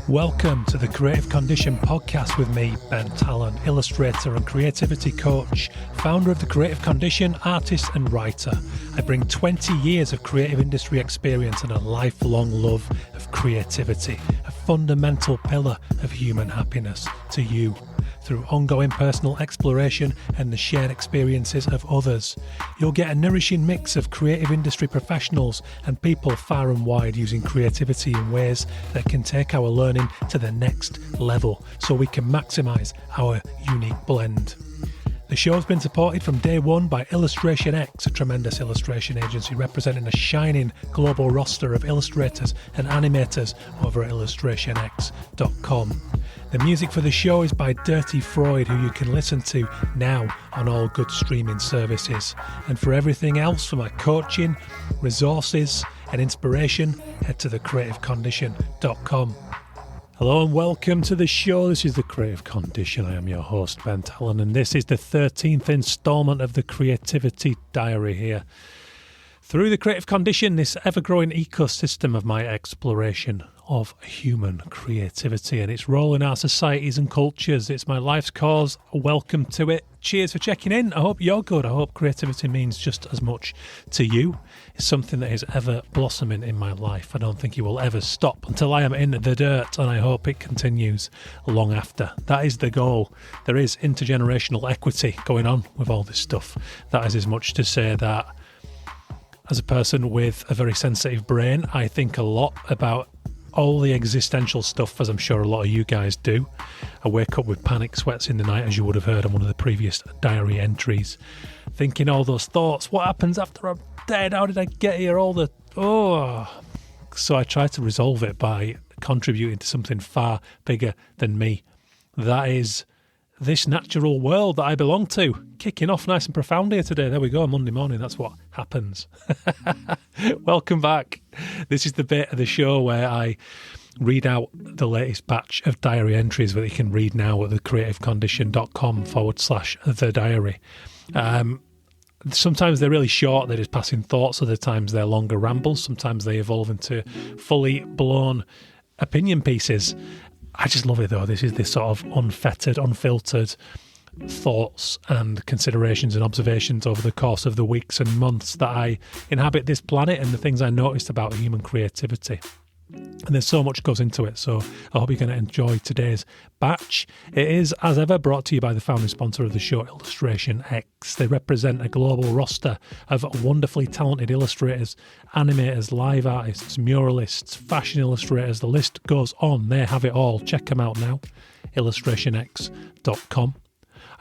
Welcome to the Creative Condition podcast with me, Ben Talon, illustrator and creativity coach, founder of the Creative Condition, artist and writer. I bring 20 years of creative industry experience and a lifelong love of creativity, a fundamental pillar of human happiness, to you through ongoing personal exploration and the shared experiences of others. You'll get a nourishing mix of creative industry professionals and people far and wide using creativity in ways that can take our learning to the next level so we can maximise our unique blend. The show's been supported from day one by Illustration X, a tremendous illustration agency representing a shining global roster of illustrators and animators over at illustrationx.com. The music for the show is by Dirty Freud, who you can listen to now on all good streaming services. And for everything else, for my coaching, resources and inspiration, head to thecreativecondition.com. Hello and welcome to the show. This is The Creative Condition. I am your host, Ben Talon, and this is the 13th instalment of the Creativity Diary here. Through the Creative Condition, this ever-growing ecosystem of my exploration of human creativity and its role in our societies and cultures. It's my life's cause. Welcome to it. Cheers for checking in. I hope you're good. I hope creativity means just as much to you. It's something that is ever blossoming in my life. I don't think it will ever stop until I am in the dirt, and I hope it continues long after. That is the goal. There is intergenerational equity going on with all this stuff. That is as much to say that as a person with a very sensitive brain, I think a lot about all the existential stuff, as I'm sure a lot of you guys do. I wake up with panic sweats in the night, as you would have heard on one of the previous diary entries, thinking all those thoughts. What happens after I'm dead? How did I get here? So I try to resolve it by contributing to something far bigger than me. That is this natural world that I belong to. Kicking off nice and profound here today. There we go, Monday morning, that's what happens. Welcome back. This is the bit of the show where I read out the latest batch of diary entries that you can read now at thecreativecondition.com/the diary. Sometimes they're really short, they're just passing thoughts. Other times they're longer rambles. Sometimes they evolve into fully blown opinion pieces. I just love it though. This is this sort of unfettered, unfiltered thoughts and considerations and observations over the course of the weeks and months that I inhabit this planet and the things I noticed about human creativity. And there's so much goes into it, so I hope you're going to enjoy today's batch. It is, as ever, brought to you by the founding sponsor of the show, Illustration X. They represent a global roster of wonderfully talented illustrators, animators, live artists, muralists, fashion illustrators. The list goes on. They have it all. Check them out now, illustrationx.com.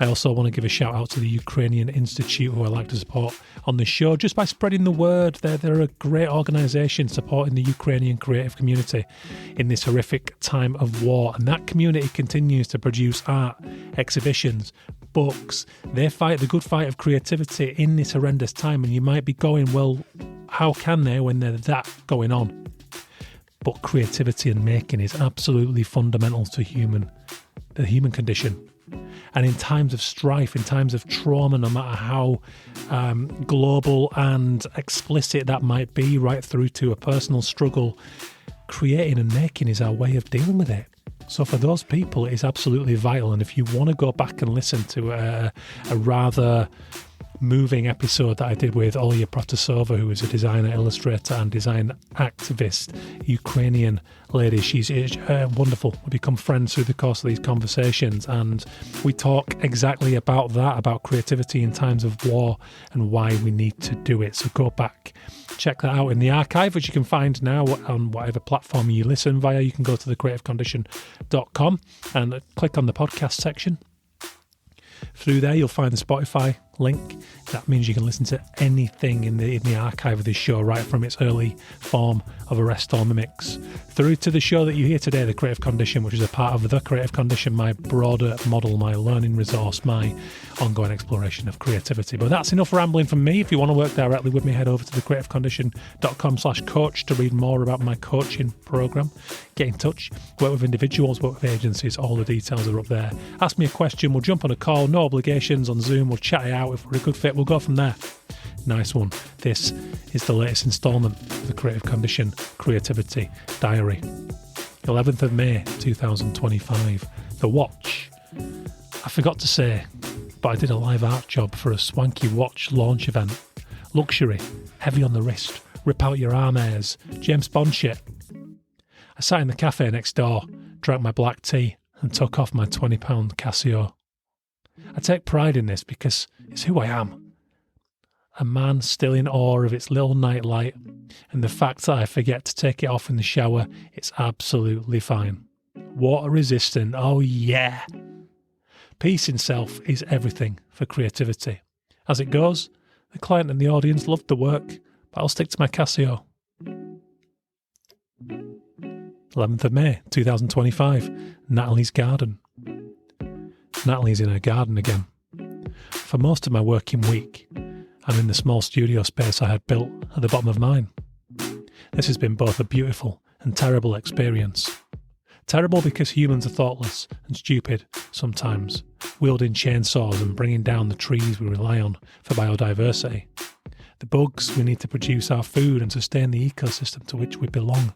I also want to give a shout out to the Ukrainian Institute, who I like to support on the show just by spreading the word. They're a great organisation supporting the Ukrainian creative community in this horrific time of war. And that community continues to produce art, exhibitions, books. They fight the good fight of creativity in this horrendous time. And you might be going, well, how can they when there's that going on? But creativity and making is absolutely fundamental to the human condition. And in times of strife, in times of trauma, no matter how global and explicit that might be, right through to a personal struggle, creating and making is our way of dealing with it. So for those people, it is absolutely vital. And if you want to go back and listen to a rather moving episode that I did with Olya Protasova, who is a designer, illustrator and design activist, Ukrainian lady. She's wonderful. We become friends through the course of these conversations, and we talk exactly about that, about creativity in times of war and why we need to do it. So go back, check that out in the archive, which you can find now on whatever platform you listen via. You can go to thecreativecondition.com and click on the podcast section. Through there, you'll find the Spotify link. That means you can listen to anything in the archive of this show, right from its early form of Arrest or Mimics through to the show that you hear today, The Creative Condition, which is a part of The Creative Condition, my broader model, my learning resource, my ongoing exploration of creativity. But that's enough rambling from me. If you want to work directly with me, head over to thecreativecondition.com/coach to read more about my coaching program. Get in touch, work with individuals, work with agencies. All the details are up there. Ask me a question. We'll jump on a call. No obligations on Zoom. We'll chat it out. If we're a good fit, we'll go from there. Nice one. This is the latest instalment of the Creative Condition Creativity Diary. 11th of May 2025. The watch. I forgot to say, but I did a live art job for a swanky watch launch event. Luxury, heavy on the wrist, rip out your arm hairs, James Bond shit. I sat in the cafe next door, drank my black tea and took off my £20 Casio. I take pride in this because it's who I am. A man still in awe of its little nightlight, and the fact that I forget to take it off in the shower, it's absolutely fine. Water resistant, oh yeah! Peace in self is everything for creativity. As it goes, the client and the audience loved the work, but I'll stick to my Casio. 11th of May 2025, Natalie's garden. Natalie's in her garden again. For most of my working week, I'm in the small studio space I had built at the bottom of mine. This has been both a beautiful and terrible experience. Terrible because humans are thoughtless and stupid sometimes, wielding chainsaws and bringing down the trees we rely on for biodiversity. The bugs we need to produce our food and sustain the ecosystem to which we belong.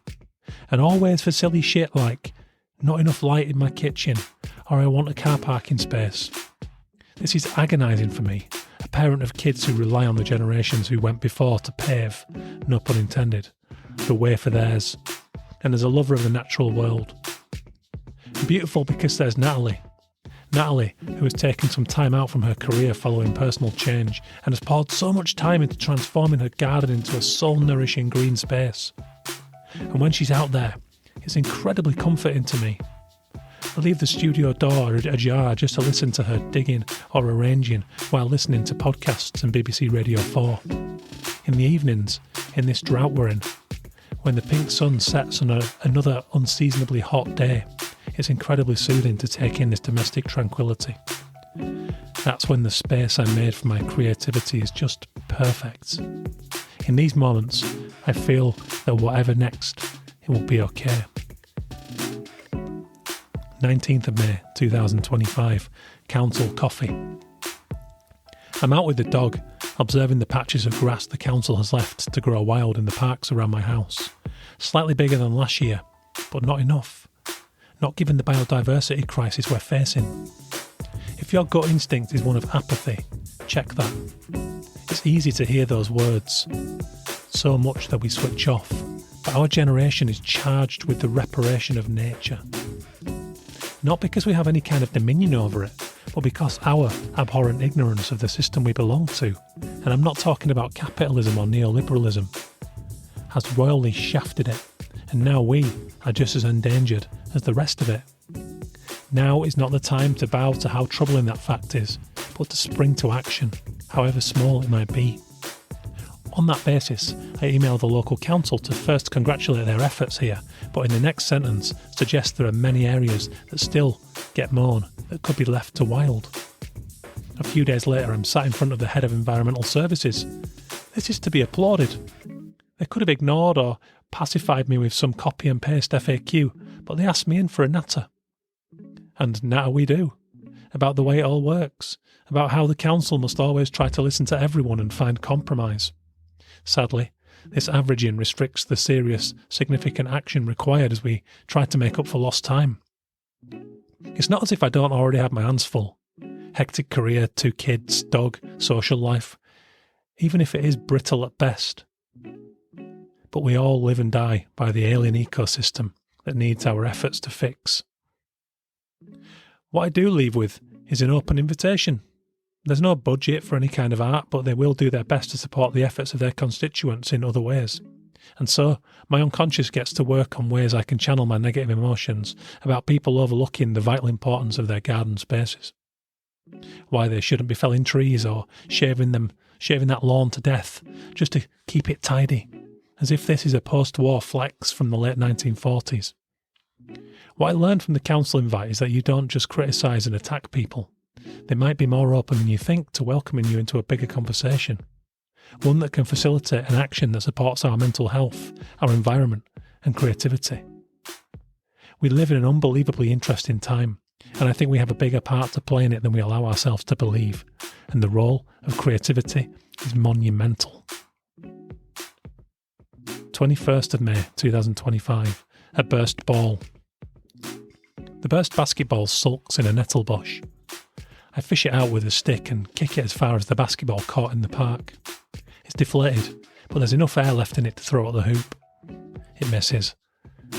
And always for silly shit like, not enough light in my kitchen, or I want a car parking space. This is agonising for me, a parent of kids who rely on the generations who went before to pave, no pun intended, the way for theirs. And as a lover of the natural world. Beautiful because there's Natalie. Natalie, who has taken some time out from her career following personal change and has poured so much time into transforming her garden into a soul-nourishing green space. And when she's out there, it's incredibly comforting to me. I leave the studio door ajar just to listen to her digging or arranging while listening to podcasts and BBC Radio 4. In the evenings, in this drought we're in, when the pink sun sets on another unseasonably hot day, it's incredibly soothing to take in this domestic tranquility. That's when the space I made for my creativity is just perfect. In these moments, I feel that whatever next, it will be okay. 19th of May 2025, Council Coffee. I'm out with the dog, observing the patches of grass the council has left to grow wild in the parks around my house. Slightly bigger than last year, but not enough. Not given the biodiversity crisis we're facing. If your gut instinct is one of apathy, check that. It's easy to hear those words, so much that we switch off, but our generation is charged with the reparation of nature. Not because we have any kind of dominion over it, but because our abhorrent ignorance of the system we belong to, and I'm not talking about capitalism or neoliberalism, has royally shafted it, and now we are just as endangered as the rest of it. Now is not the time to bow to how troubling that fact is, but to spring to action, however small it might be. On that basis, I emailed the local council to first congratulate their efforts here, but in the next sentence suggest there are many areas that still get mown that could be left to wild. A few days later, I'm sat in front of the head of environmental services. This is to be applauded. They could have ignored or pacified me with some copy and paste FAQ, but they asked me in for a natter. And natter we do. About the way it all works. About how the council must always try to listen to everyone and find compromise. Sadly, this averaging restricts the serious, significant action required as we try to make up for lost time. It's not as if I don't already have my hands full. Hectic career, 2 kids, dog, social life. Even if it is brittle at best. But we all live and die by the alien ecosystem that needs our efforts to fix. What I do leave with is an open invitation. There's no budget for any kind of art, but they will do their best to support the efforts of their constituents in other ways. And so, my unconscious gets to work on ways I can channel my negative emotions about people overlooking the vital importance of their garden spaces. Why they shouldn't be felling trees or shaving that lawn to death, just to keep it tidy, as if this is a post-war flex from the late 1940s. What I learned from the council invite is that you don't just criticise and attack people. They might be more open than you think to welcoming you into a bigger conversation. One that can facilitate an action that supports our mental health, our environment, and creativity. We live in an unbelievably interesting time, and I think we have a bigger part to play in it than we allow ourselves to believe, and the role of creativity is monumental. 21st of May 2025, a burst ball. The burst basketball sulks in a nettle bush. I fish it out with a stick and kick it as far as the basketball court in the park. It's deflated, but there's enough air left in it to throw at the hoop. It misses.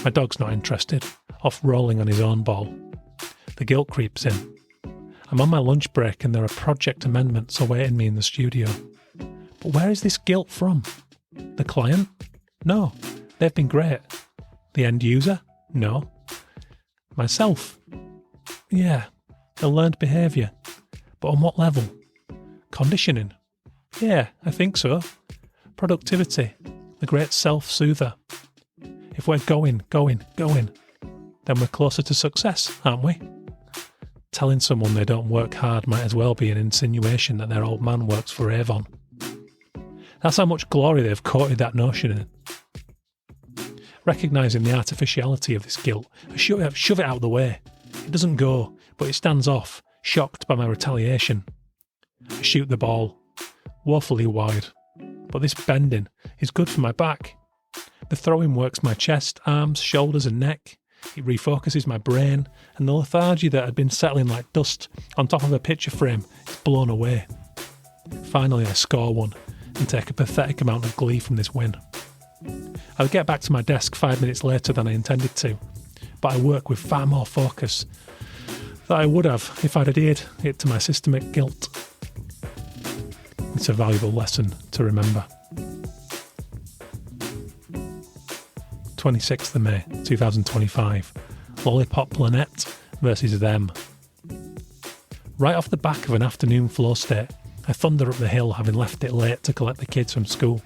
My dog's not interested, off rolling on his own ball. The guilt creeps in. I'm on my lunch break and there are project amendments awaiting me in the studio. But where is this guilt from? The client? No, they've been great. The end user? No. Myself? Yeah, a learned behaviour. But on what level? Conditioning? Yeah, I think so. Productivity, the great self-soother. If we're going, then we're closer to success, aren't we? Telling someone they don't work hard might as well be an insinuation that their old man works for Avon. That's how much glory they've coated that notion in. Recognising the artificiality of this guilt, I shove it out of the way. It doesn't go, but it stands off, shocked by my retaliation. I shoot the ball, woefully wide, but this bending is good for my back. The throwing works my chest, arms, shoulders and neck. It refocuses my brain, and the lethargy that had been settling like dust on top of a picture frame is blown away. Finally I score one and take a pathetic amount of glee from this win. I'll get back to my desk 5 minutes later than I intended to, but I work with far more focus than I would have if I'd adhered it to my systemic guilt. It's a valuable lesson to remember. 26th of May 2025. Lollipop Lynette versus them. Right off the back of an afternoon flow state, I thunder up the hill, having left it late to collect the kids from school.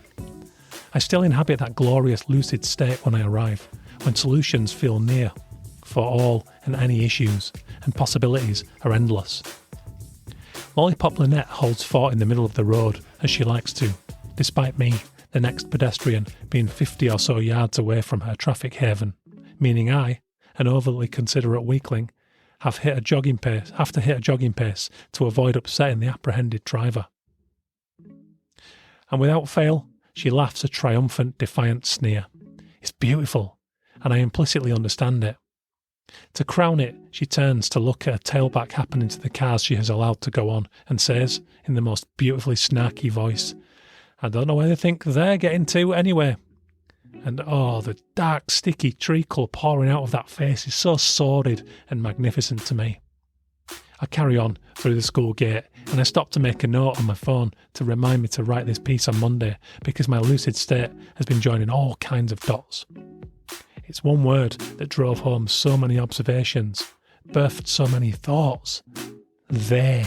I still inhabit that glorious lucid state when I arrive, when solutions feel near for all and any issues, and possibilities are endless. Lollipop Lynette holds fort in the middle of the road, as she likes to, despite me, the next pedestrian, being 50 or so yards away from her traffic haven, meaning I, an overly considerate weakling, have to hit a jogging pace to avoid upsetting the apprehended driver. And without fail, she laughs a triumphant, defiant sneer. It's beautiful, and I implicitly understand it. To crown it, she turns to look at a tailback happening to the cars she has allowed to go on, and says, in the most beautifully snarky voice, I don't know where they think they're getting to anyway. And oh, the dark, sticky treacle pouring out of that face is so sordid and magnificent to me. I carry on through the school gate, and I stop to make a note on my phone to remind me to write this piece on Monday, because my lucid state has been joining all kinds of dots. It's one word that drove home so many observations, birthed so many thoughts. They.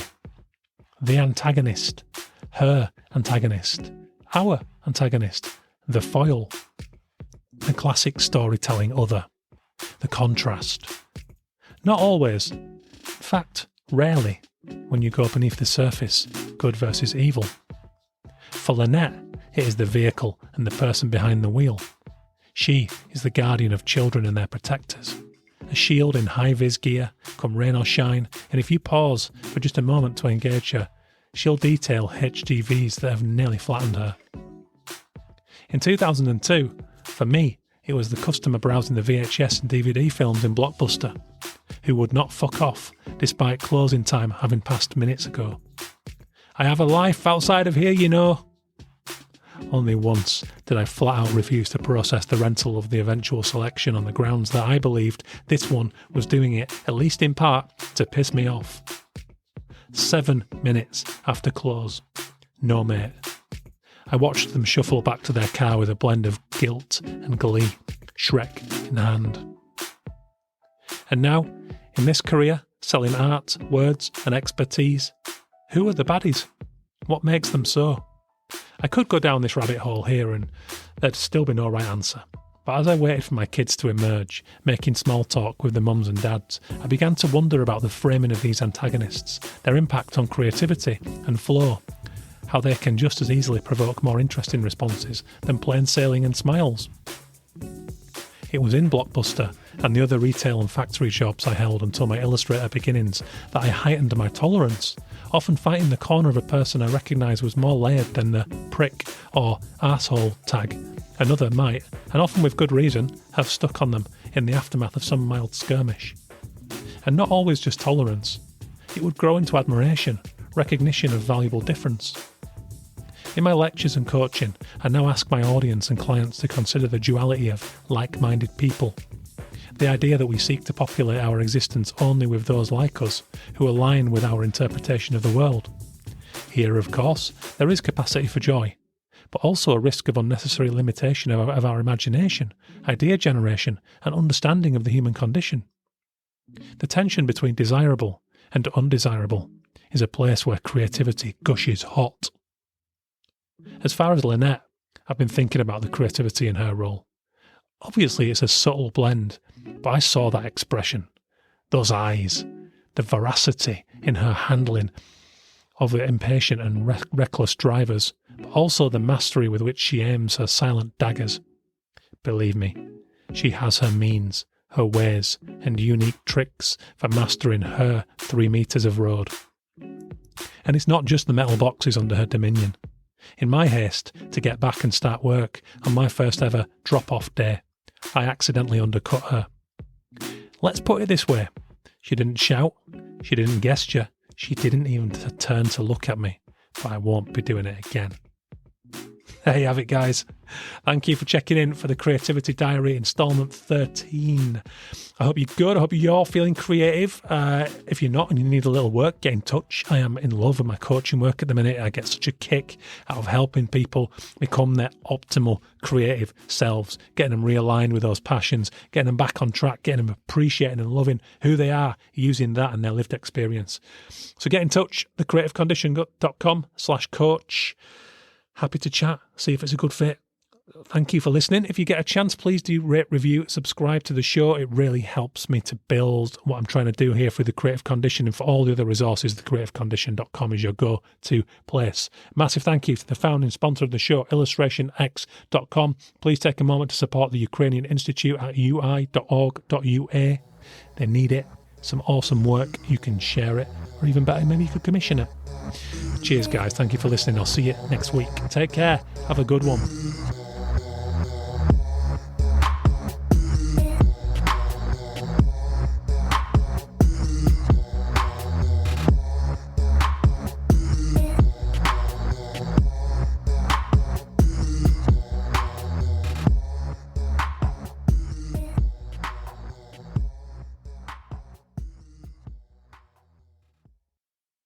The antagonist. Her antagonist. Our antagonist. The foil. The classic storytelling other. The contrast. Not always. In fact, rarely, when you go beneath the surface, good versus evil. For Lynette, it is the vehicle and the person behind the wheel. She is the guardian of children and their protectors. A shield in high-vis gear, come rain or shine, and if you pause for just a moment to engage her, she'll detail HGVs that have nearly flattened her. In 2002, for me, it was the customer browsing the VHS and DVD films in Blockbuster, who would not fuck off despite closing time having passed minutes ago. I have a life outside of here, you know. Only once did I flat out refuse to process the rental of the eventual selection on the grounds that I believed this one was doing it, at least in part, to piss me off. 7 minutes after close. No mate. I watched them shuffle back to their car with a blend of guilt and glee, Shrek in hand. And now, in this career, selling art, words and expertise, who are the baddies? What makes them so? I could go down this rabbit hole here and there'd still be no right answer. But as I waited for my kids to emerge, making small talk with the mums and dads, I began to wonder about the framing of these antagonists, their impact on creativity and flow, how they can just as easily provoke more interesting responses than plain sailing and smiles. It was in Blockbuster and the other retail and factory jobs I held until my illustrator beginnings that I heightened my tolerance, often fighting the corner of a person I recognised was more layered than the prick or arsehole tag another might, and often with good reason, have stuck on them in the aftermath of some mild skirmish. and not always just tolerance. It would grow into admiration, recognition of valuable difference. In my lectures and coaching, I now ask my audience and clients to consider the duality of like-minded people. The idea that we seek to populate our existence only with those like us, who align with our interpretation of the world. Here, of course, there is capacity for joy, but also a risk of unnecessary limitation of our imagination, idea generation, and understanding of the human condition. The tension between desirable and undesirable is a place where creativity gushes hot. As far as Lynette, I've been thinking about the creativity in her role. Obviously, it's a subtle blend, but I saw that expression, those eyes, the veracity in her handling of the impatient and reckless drivers, but also the mastery with which she aims her silent daggers. Believe me, she has her means, her ways, and unique tricks for mastering her 3 metres of road. And it's not just the metal boxes under her dominion. In my haste to get back and start work on my first ever drop-off day, I accidentally undercut her. Let's put it this way. She didn't shout, she didn't gesture, she didn't even turn to look at me, but I won't be doing it again. There you have it, guys. Thank you for checking in for the Creativity Diary instalment 13. I hope you're good. I hope you're feeling creative. If you're not and you need a little work, get in touch. I am in love with my coaching work at the minute. I get such a kick out of helping people become their optimal creative selves, getting them realigned with those passions, getting them back on track, getting them appreciating and loving who they are, using that and their lived experience. So get in touch, thecreativecondition.com/coach. Happy to chat, see if it's a good fit. Thank you for listening. If you get a chance, please do rate, review, subscribe to the show. It really helps me to build what I'm trying to do here for The Creative Condition, and for all the other resources, thecreativecondition.com is your go-to place. Massive thank you to the founding sponsor of the show, illustrationx.com. Please take a moment to support the Ukrainian Institute at ui.org.ua. They need it. Some awesome work. You can share it, or even better, maybe you could commission it. Cheers, guys. Thank you for listening. I'll see you next week. Take care. Have a good one.